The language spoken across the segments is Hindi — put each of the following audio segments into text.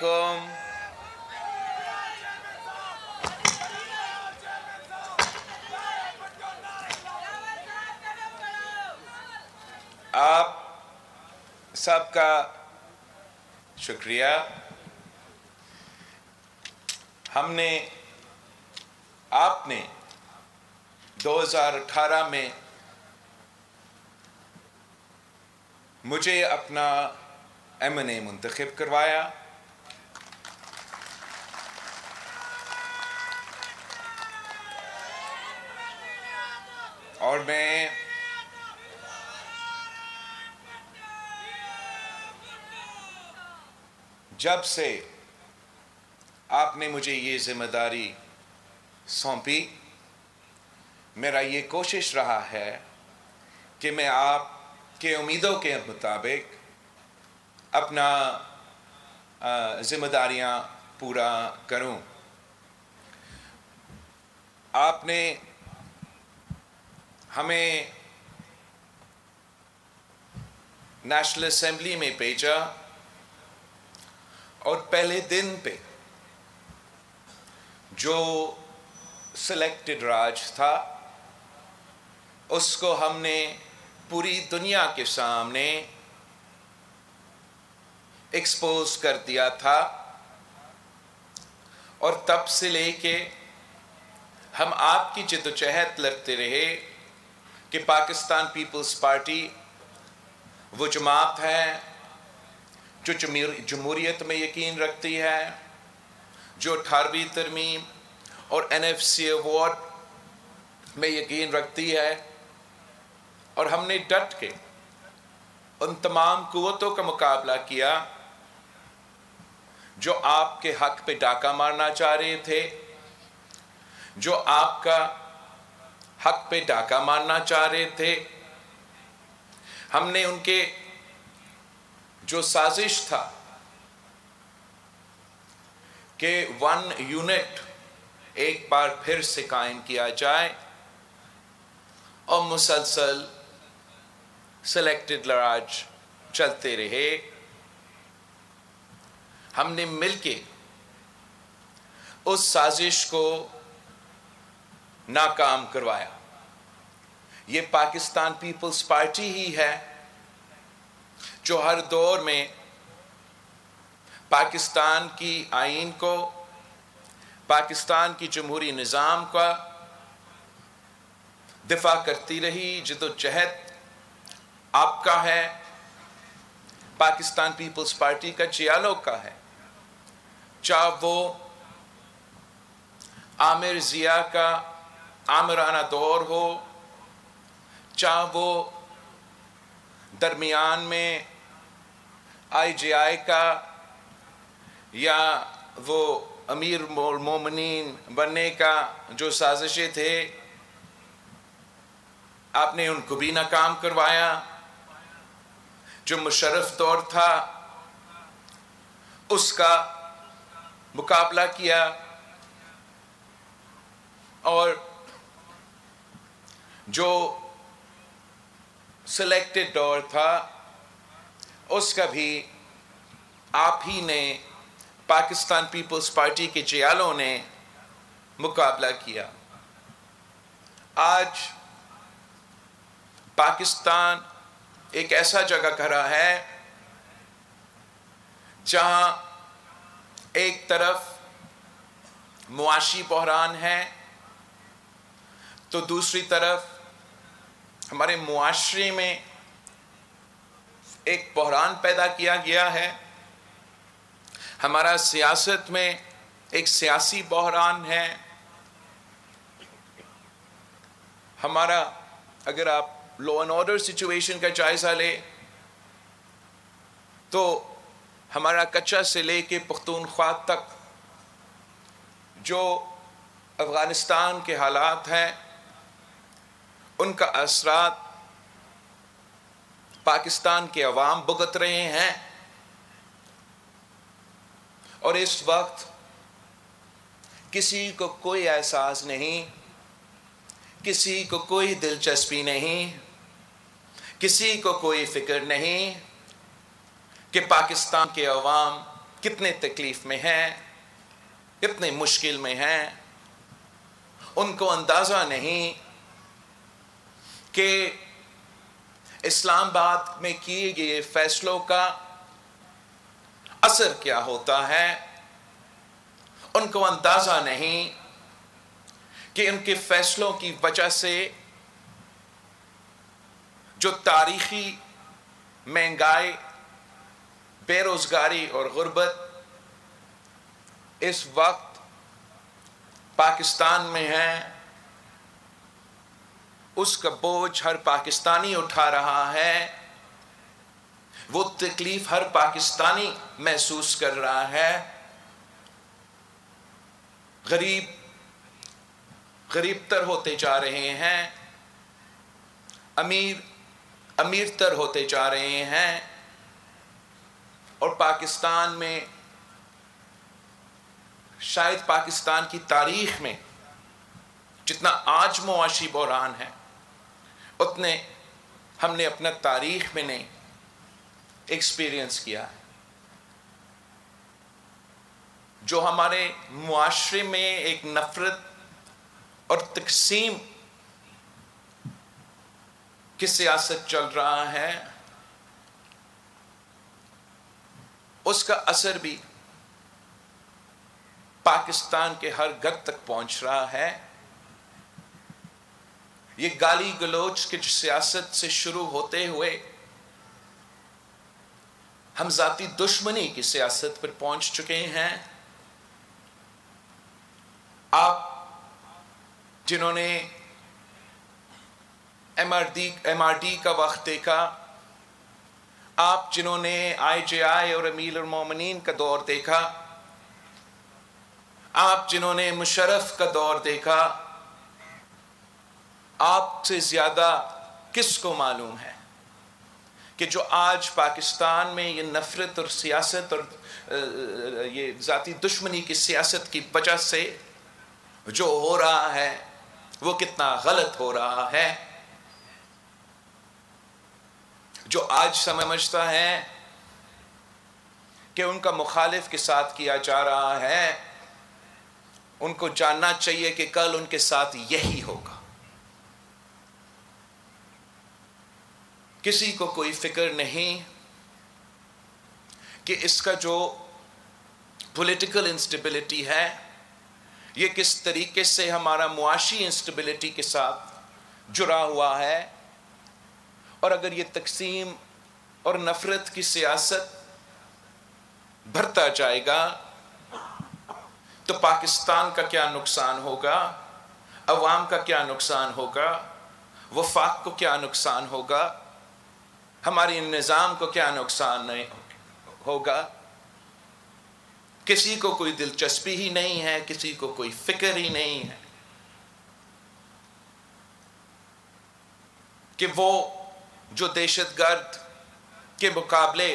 वालेकुम। आप सबका शुक्रिया। आपने 2018 में मुझे अपना M&A मुंतखब करवाया और मैं जब से आपने मुझे ये जिम्मेदारी सौंपी, मेरा ये कोशिश रहा है कि मैं आपके उम्मीदों के मुताबिक अपना जिम्मेदारियां पूरा करूं। आपने हमें नेशनल असेंबली में भेजा और पहले दिन पे जो सिलेक्टेड राज था उसको हमने पूरी दुनिया के सामने एक्सपोज कर दिया था और तब से लेके हम आपकी जिद्दोजहद लड़ते रहे कि पाकिस्तान पीपल्स पार्टी वो जमात है जो जमहूरियत में यकीन रखती है, जो 18वीं तरमीम और NFC अवार्ड में यकीन रखती है, और हमने डट के उन तमाम कुव्वतों का मुकाबला किया जो आपके हक पे डाका मारना चाह रहे थे, जो आपका हक पे डाका मारना चाह रहे थे। हमने उनके जो साजिश था कि 1 यूनिट एक बार फिर से कायम किया जाए और मुसलसल सिलेक्टेड राज चलते रहे, हमने मिलके उस साजिश को नाकाम करवाया। ये पाकिस्तान पीपल्स पार्टी ही है जो हर दौर में पाकिस्तान की आईन को, पाकिस्तान की जमहूरी निज़ाम का दिफा करती रही। जिद्दोजहद आपका है, पाकिस्तान पीपल्स पार्टी का जियालों का है, चाहे वो आमिर जिया का आमिराना दौर हो, चाहे वो दरमियान में IJI का, या वो अमीर मोमिनीन बनने का जो साजिशें थे, आपने उनको भी नाकाम करवाया। जो मुशर्रफ दौर था उसका मुकाबला किया, और जो सिलेक्टेड दौर था उसका भी आप ही ने, पाकिस्तान पीपल्स पार्टी के जियालों ने मुकाबला किया। आज पाकिस्तान एक ऐसा जगह खड़ा है जहां एक तरफ मुआशी बहरान है तो दूसरी तरफ हमारे मुआशरे में एक बहरान पैदा किया गया है। हमारा सियासत में एक सियासी बहरान है। हमारा, अगर आप लॉ एंड ऑर्डर सिचुएशन का जायजा ले तो हमारा कच्चा से लेके पख्तूनख्वा तक जो अफगानिस्तान के हालात हैं उनका असरात पाकिस्तान के अवाम भुगत रहे हैं, और इस वक्त किसी को कोई एहसास नहीं, किसी को कोई दिलचस्पी नहीं, किसी को कोई फिक्र नहीं कि पाकिस्तान के अवाम कितने तकलीफ में हैं, कितने मुश्किल में हैं, उनको अंदाजा नहीं कि इस्लामाबाद में किए गए फैसलों का असर क्या होता है। उनको अंदाजा नहीं कि उनके फैसलों की वजह से जो तारीखी महंगाई, बेरोजगारी और गुर्बत इस वक्त पाकिस्तान में है, उसका बोझ हर पाकिस्तानी उठा रहा है। वो तकलीफ हर पाकिस्तानी महसूस कर रहा है। गरीब तर होते जा रहे हैं, अमीर तर होते जा रहे हैं। और पाकिस्तान में, शायद पाकिस्तान की तारीख में जितना आज मुआशी बहरान है, उतने हमने अपना तारीख में नहीं एक्सपीरियंस किया है। जो हमारे मुआशरे में एक नफरत और तकसीम की सियासत चल रहा है, उसका असर भी पाकिस्तान के हर घर तक पहुंच रहा है। ये गाली गलोच की सियासत से शुरू होते हुए हम जाती दुश्मनी की सियासत पर पहुंच चुके हैं। आप जिन्होंने MRD का वक्त देखा, आप जिन्होंने IJI और अमीर उल मोमिनीन का दौर देखा, आप जिन्होंने मुशर्रफ का दौर देखा, आपसे ज्यादा किसको मालूम है कि जो आज पाकिस्तान में ये नफरत और सियासत और ये जाती दुश्मनी की सियासत की वजह से जो हो रहा है वो कितना गलत हो रहा है। जो आज समझता है कि उनका मुखालिफ के साथ किया जा रहा है, उनको जानना चाहिए कि कल उनके साथ यही होगा। किसी को कोई फिक्र नहीं कि इसका जो पॉलिटिकल इंस्टेबिलिटी है, ये किस तरीके से हमारा मुआशी इंस्टेबिलिटी के साथ जुड़ा हुआ है। और अगर ये तकसीम और नफरत की सियासत बढ़ता जाएगा तो पाकिस्तान का क्या नुकसान होगा, अवाम का क्या नुकसान होगा, वफाक को क्या नुकसान होगा, हमारे निज़ाम को क्या नुकसान नहीं होगा। किसी को कोई दिलचस्पी ही नहीं है, किसी को कोई फिक्र ही नहीं है कि वो जो दहशतगर्द के मुकाबले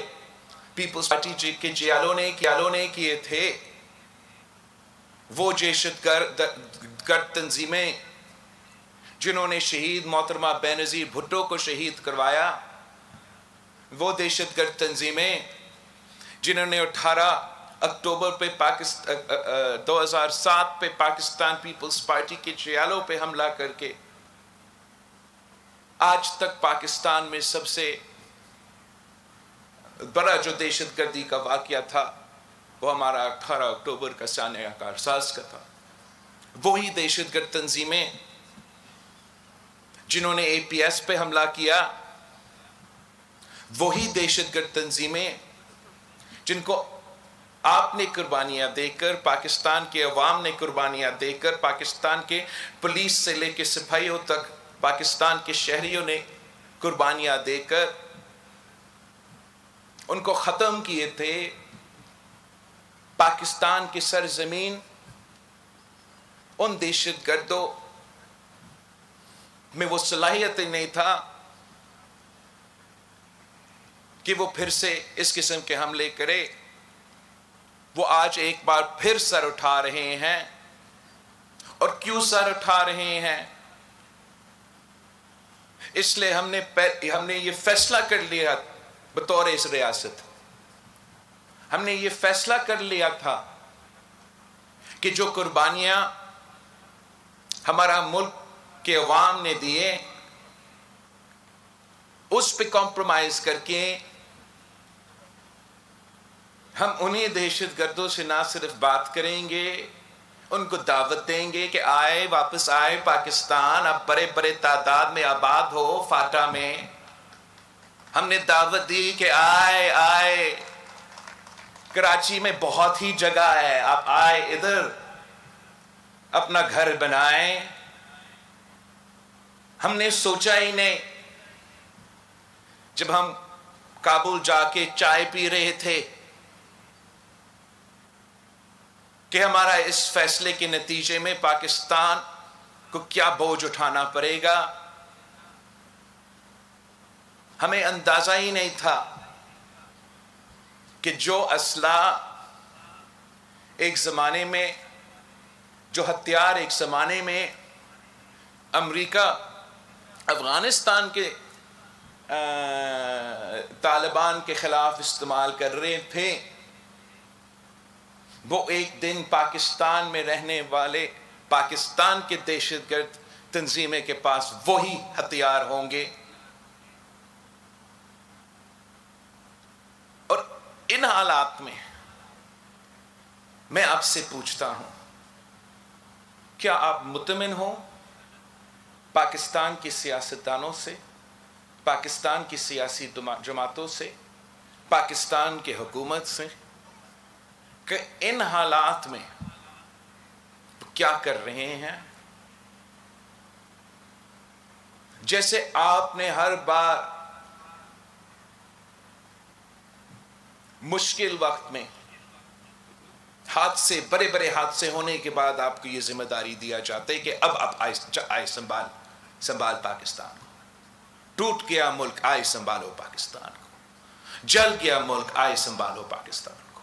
पीपल्स पार्टी के जियालों ने किए थे, वो दहशतगर्द तंजीमें जिन्होंने शहीद मोहतरमा बेनज़ीर भुट्टो को शहीद करवाया, वो दहशतगर्द तंजीमें जिन्होंने 18 अक्टूबर पे 2007 पे पाकिस्तान पीपल्स पार्टी के जियालों पे हमला करके आज तक पाकिस्तान में सबसे बड़ा जो दहशतगर्दी का वाकया था वो हमारा 18 अक्टूबर का सानिया कारसाज का था। वही दहशतगर्द तंजीमें जिन्होंने APS पे हमला किया, वही दहशतगर्द तंजीमें जिनको आपने कुर्बानियां देकर, पाकिस्तान के अवाम ने कुर्बानियां देकर, पाकिस्तान के पुलिस से लेकर सिपाहियों तक पाकिस्तान के शहरियों ने कुर्बानियां देकर उनको ख़त्म किए थे। पाकिस्तान की सरजमीन उन दहशतगर्दों में वो सलाहियत नहीं था कि वो फिर से इस किस्म के हमले करे। वो आज एक बार फिर सर उठा रहे हैं। और क्यों सर उठा रहे हैं? इसलिए हमने ये फैसला कर लिया बतौर इस रियासत, हमने ये फैसला कर लिया था कि जो कुर्बानियां हमारा मुल्क के अवाम ने दिए, उस पे कॉम्प्रोमाइज करके हम उन्हीं दहशतगर्दों से ना सिर्फ बात करेंगे, उनको दावत देंगे कि आए, वापस आए पाकिस्तान, अब बड़े बड़े तादाद में आबाद हो फाटा में। हमने दावत दी कि आए आए, कराची में बहुत ही जगह है, आप आए, इधर अपना घर बनाएं। हमने सोचा ही नहीं, जब हम काबुल जाके चाय पी रहे थे, कि हमारा इस फैसले के नतीजे में पाकिस्तान को क्या बोझ उठाना पड़ेगा। हमें अंदाजा ही नहीं था कि जो असला एक ज़माने में, जो हथियार एक ज़माने में अमेरिका अफ़गानिस्तान के तालिबान के ख़िलाफ़ इस्तेमाल कर रहे थे, वो एक दिन पाकिस्तान में रहने वाले पाकिस्तान के दहशतगर्द तंजीमें के पास वही हथियार होंगे। और इन हालात में मैं आपसे पूछता हूं, क्या आप मुतमिन हो पाकिस्तान की सियासतदानों से, पाकिस्तान की सियासी जमातों से, पाकिस्तान की हुकूमत से, कि इन हालात में क्या कर रहे हैं? जैसे आपने हर बार मुश्किल वक्त में हादसे, बड़े बड़े हादसे होने के बाद आपको यह जिम्मेदारी दिया जाता है कि अब आप आए संभाल पाकिस्तान को। टूट गया मुल्क, आए संभालो पाकिस्तान को। जल गया मुल्क, आए संभालो पाकिस्तान को।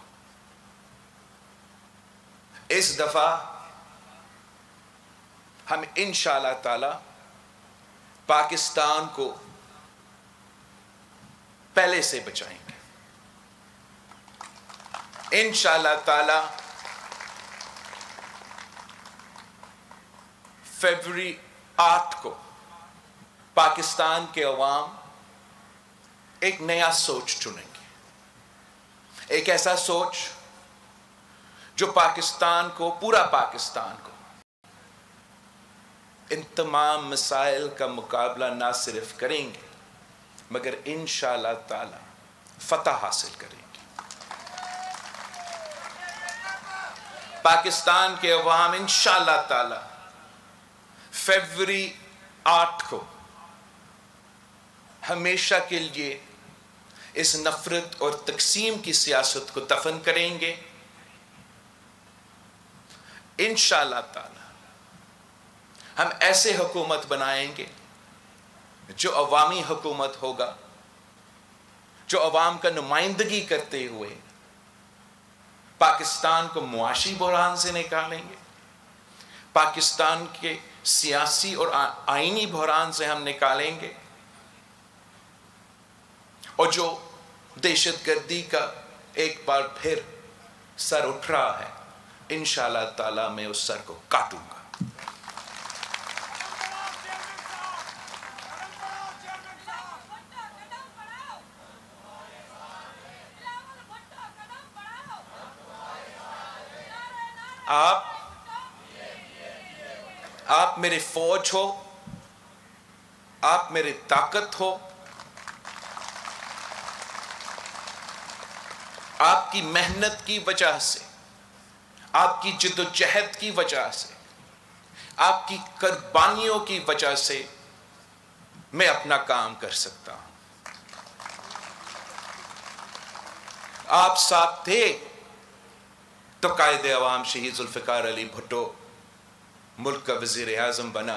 इस दफा हम इंशाअल्लाह ताला पाकिस्तान को पहले से बचाएंगे। इंशाअल्लाह ताला फरवरी 8 को पाकिस्तान के अवाम एक नया सोच चुनेंगे, एक ऐसा सोच जो पाकिस्तान को, पूरा पाकिस्तान को इन तमाम मसाइल का मुकाबला ना सिर्फ करेंगे मगर इंशाअल्लाह ताला फतह हासिल करेंगे। पाकिस्तान के अवाम इंशाअल्लाह ताला फरवरी 8 को हमेशा के लिए इस नफरत और तकसीम की सियासत को दफन करेंगे। इंशाअल्लाह ताला हम ऐसे हुकूमत बनाएंगे जो अवामी हुकूमत होगा, जो अवाम का नुमाइंदगी करते हुए पाकिस्तान को मुआशी बहरान से निकालेंगे, पाकिस्तान के सियासी और आईनी बहरान से हम निकालेंगे, और जो दहशतगर्दी का एक बार फिर सर उठ रहा है, इंशाअल्लाह ताला मैं उस सर को काटूंगा। आप मेरे फौज हो, आप मेरी ताकत हो, आपकी मेहनत की वजह से, आपकी जिद्दोजहद की वजह से, आपकी कुर्बानियों की वजह से मैं अपना काम कर सकता हूं। आप साथ थे तो कायदे अवाम शहीद जुल्फ़िकार अली भुट्टो मुल्क का वज़ीर आज़म बना,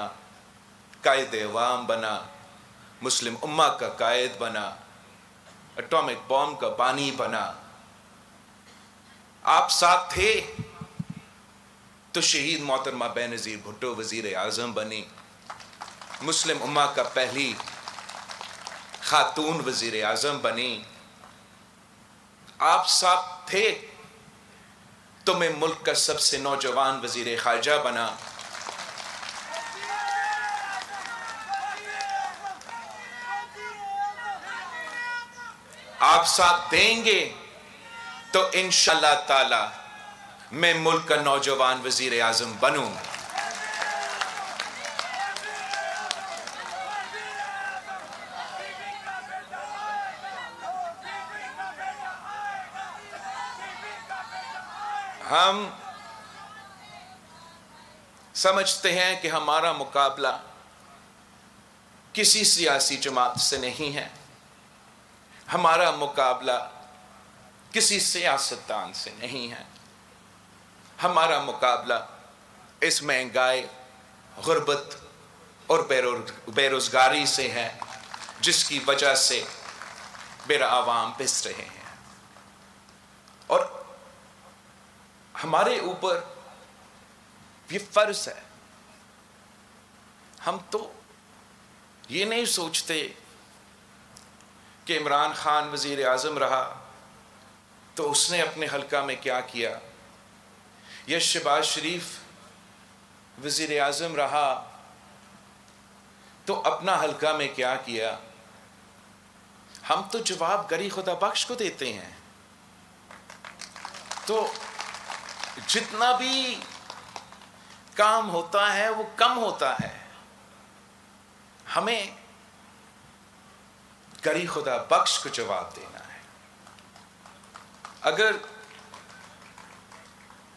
कायदे अवाम बना, मुस्लिम उम्मा का कायद बना, एटॉमिक बॉम्ब का बानी बना। आप साथ थे तो शहीद मोहतरमा बेनज़ीर भुट्टो वज़ीर आज़म बनी, मुस्लिम उम्मा का पहली खातून वज़ीर आज़म बनी। आप साथ थे तो मैं मुल्क का सबसे नौजवान वजीर खारजा बना। आप साथ देंगे तो इंशाअल्लाह ताला मैं मुल्क का नौजवान वजीर आजम बनूं। हम समझते हैं कि हमारा मुकाबला किसी सियासी जमात से नहीं है, हमारा मुकाबला किसी सियासतदान से नहीं है, हमारा मुकाबला इस महंगाई, गुर्बत और बेरोजगारी से है, जिसकी वजह से मेरा आवाम पिस रहे हैं। और हमारे ऊपर ये फर्ज है, हम तो ये नहीं सोचते कि इमरान खान वजीर आज़म रहा तो उसने अपने हल्का में क्या किया, या शहबाज शरीफ वजीर आज़म रहा तो अपना हल्का में क्या किया। हम तो जवाब गरी खुदा बख्श को देते हैं। तो जितना भी काम होता है वो कम होता है, हमें गरी खुदा बख्श को जवाब देना है। अगर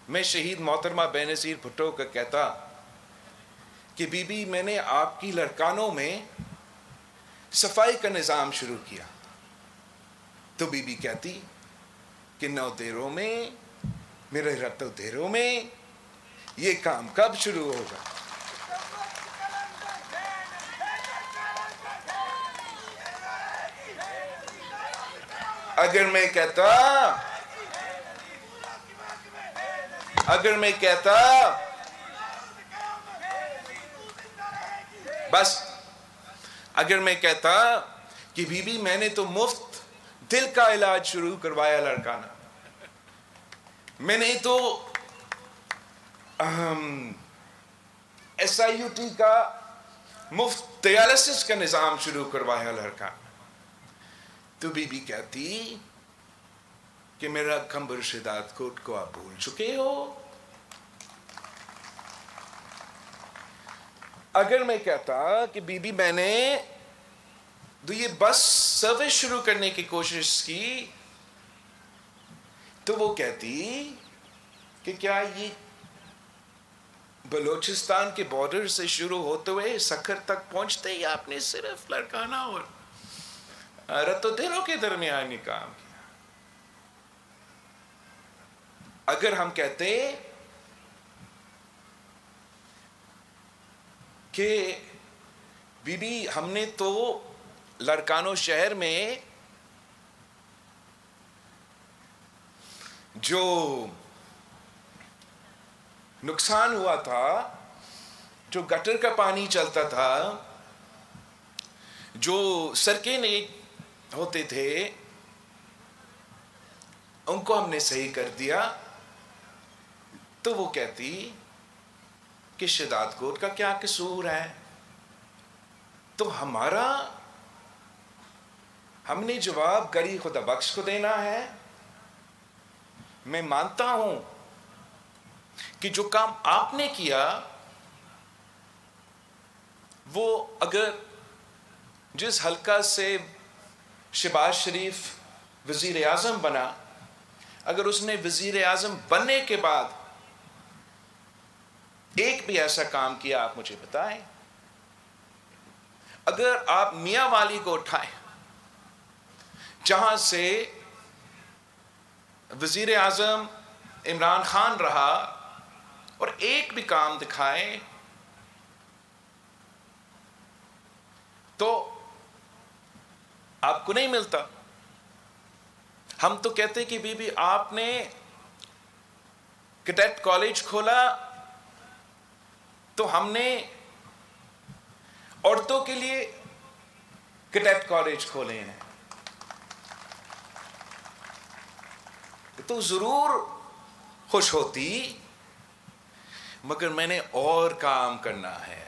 मैं शहीद मोहतरमा बेनज़ीर भुट्टो का कहता कि बीबी मैंने आपकी लड़कानों में सफाई का निज़ाम शुरू किया, तो बीबी कहती कि 9 देरों में, मेरे रत्तो देरों में ये काम कब शुरू होगा। अगर मैं कहता बस, अगर मैं कहता कि बीबी मैंने तो मुफ्त दिल का इलाज शुरू करवाया लड़काना, मैंने तो SIUT का मुफ्त डायलिसिस का निज़ाम शुरू करवाया लड़का, तो बीबी कहती कि मेरा खंबर शिदात कोट को आप भूल चुके हो। अगर मैं कहता कि बीबी मैंने तो ये बस सर्विस शुरू करने की कोशिश की, तो वो कहती कि क्या ये बलोचिस्तान के बॉर्डर से शुरू होते हुए सखर तक पहुंचते ही आपने सिर्फ लड़काना और रत्तो-देरों के दरमियान ही काम किया। अगर हम कहते कि बीबी हमने तो लड़कानो शहर में जो नुकसान हुआ था, जो गटर का पानी चलता था, जो सड़कें नहीं होते थे, उनको हमने सही कर दिया, तो वो कहती कि शिदात कोट का क्या कसूर है। तो हमने जवाब गरी खुदा बख्श को देना है। मैं मानता हूं कि जो काम आपने किया वो, अगर जिस हल्का से शहबाज शरीफ वजीर आज़म बना, अगर उसने वजीर आज़म बनने के बाद एक भी ऐसा काम किया, आप मुझे बताएं। अगर आप मियां वाली को उठाएं, जहां से वजीर आज़म इमरान खान रहा, और एक भी काम दिखाएं, तो आपको नहीं मिलता। हम तो कहते कि बीबी आपने कैडेट कॉलेज खोला, तो हमने औरतों के लिए कैडेट कॉलेज खोले हैं। तो ज़रूर खुश होती, मगर मैंने और काम करना है।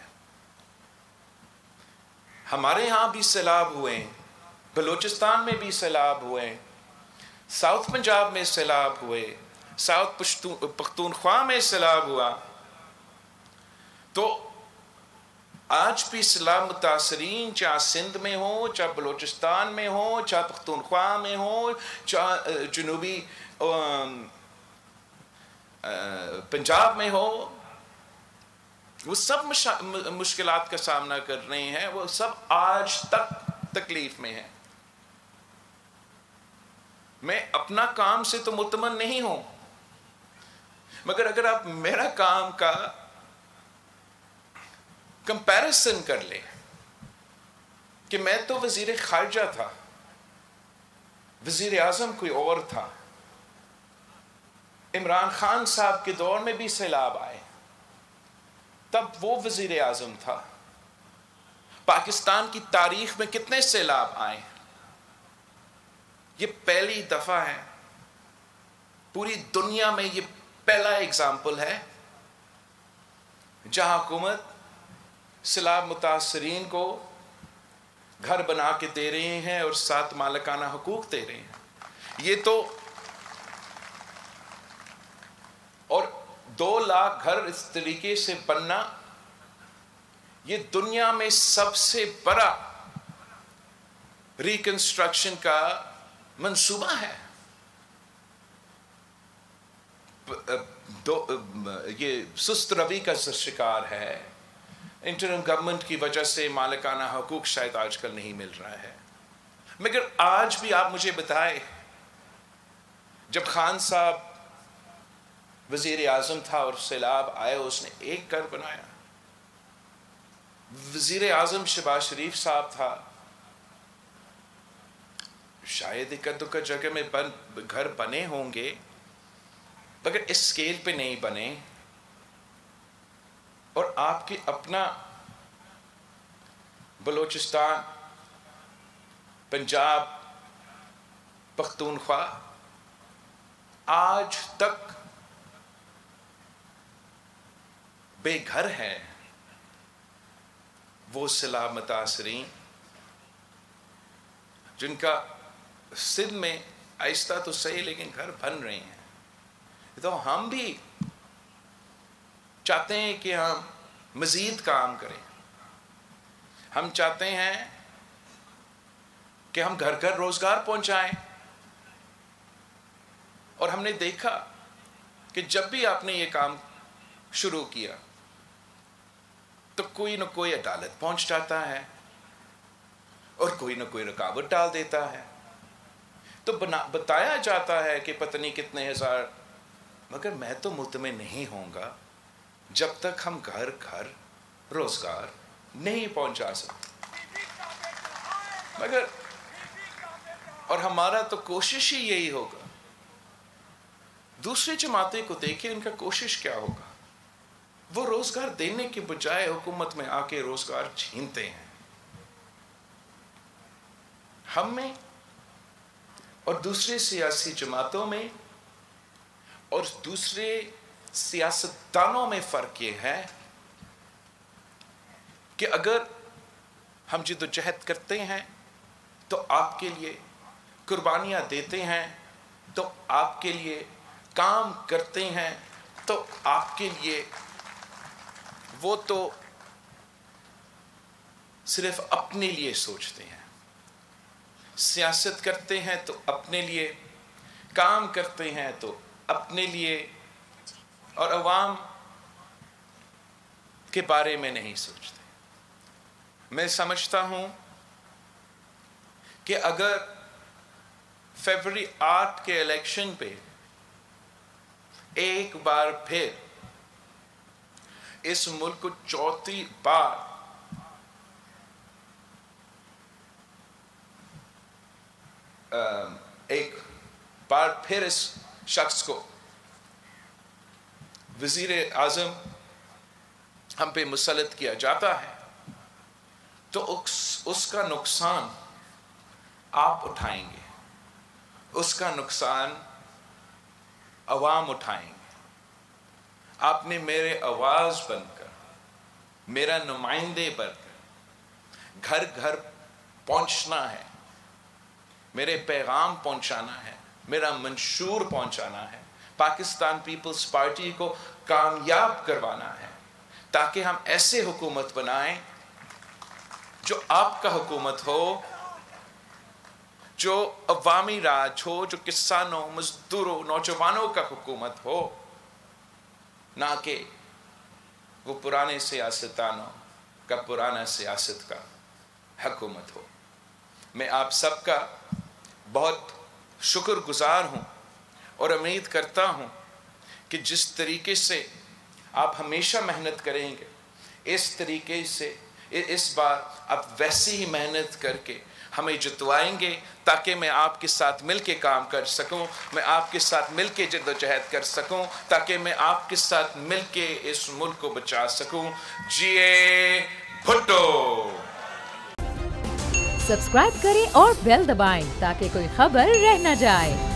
हमारे यहाँ भी सैलाब हुए, बलूचिस्तान में भी सैलाब हुए, साउथ पंजाब में सैलाब हुए, साउथ पख्तूनख्वा में सैलाब हुआ। तो आज भी सैलाब मुतासरीन चाहे सिंध में हो, चाहे बलूचिस्तान में हो, चाहे पख्तूनख्वा में हो, चाहे जनूबी पंजाब में हो, वो सब मुश्किलात का सामना कर रहे हैं। वो सब आज तक तकलीफ में है। मैं अपना काम से तो मुतमन नहीं हूं, मगर अगर आप मेरा काम का कंपैरिजन कर ले कि मैं तो वजीर खारजा था, वजीर आजम कोई और था, इमरान खान साहब के दौर में भी सैलाब आए, तब वो वजीर आजम था। पाकिस्तान की तारीख में कितने सैलाब आए, ये पहली दफा है पूरी दुनिया में, ये पहला एग्जाम्पल है जहां हुकूमत सैलाब मुतासरीन को घर बना के दे रहे हैं और साथ मालिकाना हुकूक दे रहे हैं। ये तो, और 2 लाख घर इस तरीके से बनना, ये दुनिया में सबसे बड़ा रिकंस्ट्रक्शन का मंसूबा है। ये सुस्त रवि का शिकार है। इंटरिम गवर्नमेंट की वजह से मालिकाना हकूक शायद आजकल नहीं मिल रहा है। मगर आज भी आप मुझे बताएं, जब खान साहब वजीर आजम था और सैलाब आया, उसने एक घर बनाया। वजीर आजम शहबाज शरीफ साहब था, शायद इक्का दुक्का जगह में घर बने होंगे, मगर इस स्केल पे नहीं बने। और आपके अपना बलूचिस्तान, पंजाब, पख्तूनख्वा आज तक बेघर है। वो सैलाब मुतासरीन जिनका सिंध में आहिस्ता तो सही लेकिन घर बन रहे हैं, तो हम भी चाहते हैं कि हम मजीद काम करें। हम चाहते हैं कि हम घर घर रोजगार पहुंचाएं। और हमने देखा कि जब भी आपने ये काम शुरू किया तो कोई न कोई अदालत पहुंच जाता है और कोई न कोई रुकावट डाल देता है। तो बताया जाता है कि पता नहीं कितने हजार, मगर मैं तो मुतमिन नहीं होऊंगा जब तक हम घर घर रोजगार नहीं पहुंचा सकते। मगर और हमारा तो कोशिश ही यही होगा। दूसरी जमातें को देखिए, इनका कोशिश क्या होगा। वो रोजगार देने के बजाय हुकूमत में आके रोजगार छीनते हैं। हम में और दूसरे सियासी जमातों में और दूसरे सियासतदानों में फर्क ये है कि अगर हम जिद्दोजहद करते हैं तो आपके लिए, कुर्बानियां देते हैं तो आपके लिए, काम करते हैं तो आपके लिए, वो तो सिर्फ अपने लिए सोचते हैं। सियासत करते हैं तो अपने लिए, काम करते हैं तो अपने लिए, और अवाम के बारे में नहीं सोचते। मैं समझता हूं कि अगर फरवरी 8 के इलेक्शन पे एक बार फिर इस मुल्क को चौथी बार एक बार फिर इस शख्स को वजीर आजम हम पे मुसल्लत किया जाता है तो उसका नुकसान आप उठाएंगे, उसका नुकसान अवाम उठाएंगे। आपने मेरे आवाज बनकर, मेरा नुमाइंदे बनकर घर घर पहुंचना है, मेरे पैगाम पहुंचाना है, मेरा मंशूर पहुंचाना है, पाकिस्तान पीपल्स पार्टी को कामयाब करवाना है, ताकि हम ऐसे हुकूमत बनाएं जो आपका हुकूमत हो, जो अवामी राज हो, जो किसानों, मजदूरों, नौजवानों का हुकूमत हो, ना कि वो पुराने सियासतदानों का पुराना सियासत का हुकूमत हो। मैं आप सबका बहुत शुक्रगुजार हूँ और उम्मीद करता हूँ कि जिस तरीके से आप हमेशा मेहनत करेंगे, इस तरीके से इस बार आप वैसी ही मेहनत करके हमें जितवाएंगे, ताकि मैं आपके साथ मिलके काम कर सकूं, मैं आपके साथ मिलके जद्दोजहद कर सकूं, ताकि मैं आपके साथ मिलके इस मुल्क को बचा सकूं। जिए भुट्टो। सब्सक्राइब करें और बेल दबाएं ताकि कोई खबर रह न जाए।